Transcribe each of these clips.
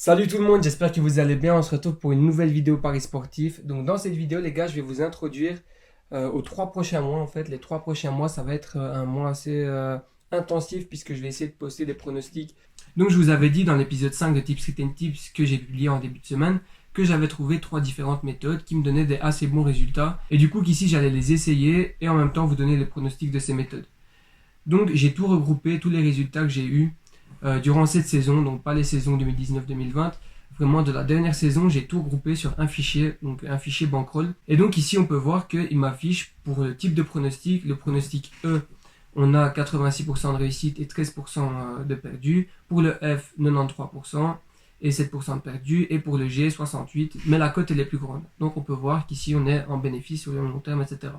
Salut tout le monde, j'espère que vous allez bien. On se retrouve pour une nouvelle vidéo Paris Sportif. Donc dans cette vidéo les gars, je vais vous introduire aux 3 prochains mois. En fait, les 3 prochains mois, ça va être un mois assez intensif puisque je vais essayer de poster des pronostics. Donc je vous avais dit dans l'épisode 5 de Tips Street Tips que j'ai publié en début de semaine que j'avais trouvé 3 différentes méthodes qui me donnaient des assez bons résultats. Et du coup qu'ici j'allais les essayer et en même temps vous donner les pronostics de ces méthodes. Donc j'ai tout regroupé, tous les résultats que j'ai eus durant cette saison, donc pas les saisons 2019-2020, vraiment de la dernière saison, j'ai tout regroupé sur un fichier, donc un fichier bankroll. Et donc ici on peut voir qu'il m'affiche pour le type de pronostic, le pronostic E, on a 86% de réussite et 13% de perdu, pour le F 93% et 7% de perdu, et pour le G 68%, mais la cote elle est plus grande. Donc on peut voir qu'ici on est en bénéfice sur le long terme, etc.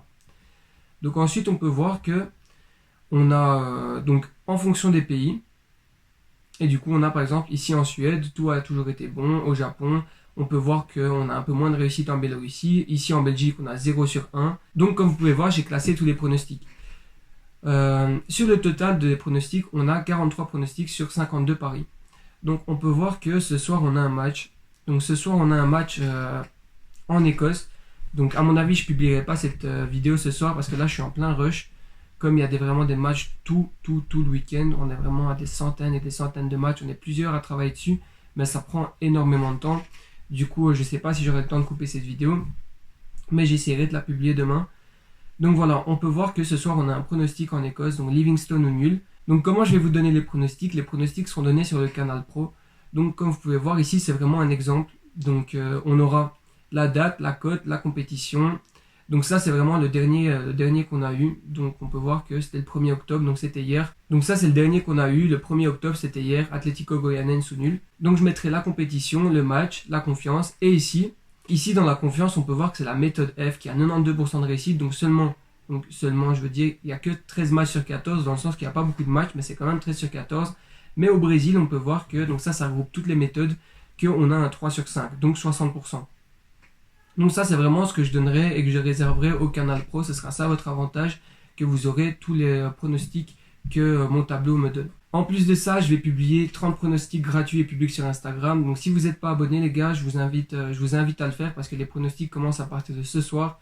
Donc ensuite on peut voir que on a donc en fonction des pays. Et du coup, on a par exemple ici en Suède, tout a toujours été bon. Au Japon, on peut voir qu'on a un peu moins de réussite en Biélorussie. Ici en Belgique, on a 0 sur 1. Donc comme vous pouvez voir, j'ai classé tous les pronostics. Sur le total des pronostics, on a 43 pronostics sur 52 paris. Donc on peut voir que ce soir, on a un match. Donc ce soir, on a un match en Écosse. Donc à mon avis, je ne publierai pas cette vidéo ce soir parce que là, je suis en plein rush. Comme il y a vraiment des matchs tout le week-end, on est vraiment à des centaines et des centaines de matchs, on est plusieurs à travailler dessus, mais ça prend énormément de temps. Du coup, je ne sais pas si j'aurai le temps de couper cette vidéo, mais j'essaierai de la publier demain. Donc voilà, on peut voir que ce soir, on a un pronostic en Écosse, donc Livingstone ou nul. Donc comment je vais vous donner les pronostics? Les pronostics sont donnés sur le canal Pro. Donc comme vous pouvez voir ici, c'est vraiment un exemple. Donc on aura la date, la cote, la compétition. Donc ça c'est vraiment le dernier qu'on a eu. Donc on peut voir que c'était le 1er octobre, donc c'était hier. Donc ça c'est le dernier qu'on a eu, le 1er octobre c'était hier, Atlético Goianense ou nul. Donc je mettrai la compétition, le match, la confiance. Et ici dans la confiance on peut voir que c'est la méthode F qui a 92% de réussite. Donc seulement je veux dire, il n'y a que 13 matchs sur 14 dans le sens qu'il n'y a pas beaucoup de matchs, mais c'est quand même 13 sur 14. Mais au Brésil on peut voir que, donc ça regroupe toutes les méthodes, qu'on a un 3 sur 5, donc 60%. Donc ça c'est vraiment ce que je donnerai et que je réserverai au canal Pro, ce sera ça votre avantage, que vous aurez tous les pronostics que mon tableau me donne. En plus de ça, je vais publier 30 pronostics gratuits et publics sur Instagram. Donc si vous n'êtes pas abonné les gars, je vous invite à le faire parce que les pronostics commencent à partir de ce soir.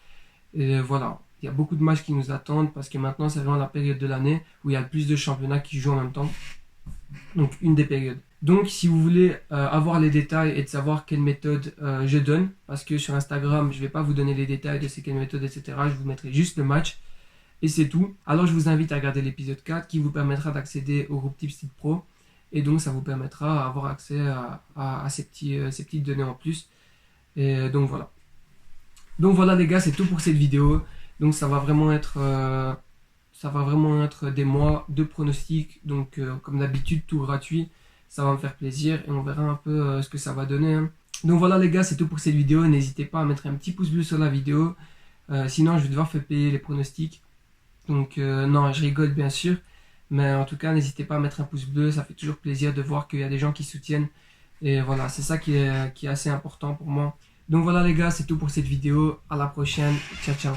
Et voilà, il y a beaucoup de matchs qui nous attendent parce que maintenant c'est vraiment la période de l'année où il y a le plus de championnats qui jouent en même temps. Donc une des périodes. Donc si vous voulez avoir les détails et de savoir quelle méthode je donne, parce que sur Instagram je ne vais pas vous donner les détails de c'est quelle méthode etc, je vous mettrai juste le match et c'est tout. Alors je vous invite à regarder l'épisode 4 qui vous permettra d'accéder au groupe Tips Street Pro et donc ça vous permettra d'avoir accès à ces petites données en plus. Et donc voilà les gars, c'est tout pour cette vidéo. Donc ça va vraiment être des mois de pronostics, donc comme d'habitude tout gratuit. Ça va me faire plaisir et on verra un peu ce que ça va donner. Hein. Donc voilà les gars, c'est tout pour cette vidéo. N'hésitez pas à mettre un petit pouce bleu sur la vidéo. Sinon, je vais devoir faire payer les pronostics. Donc non, je rigole bien sûr. Mais en tout cas, n'hésitez pas à mettre un pouce bleu. Ça fait toujours plaisir de voir qu'il y a des gens qui soutiennent. Et voilà, c'est ça qui est assez important pour moi. Donc voilà les gars, c'est tout pour cette vidéo. À la prochaine. Ciao, ciao.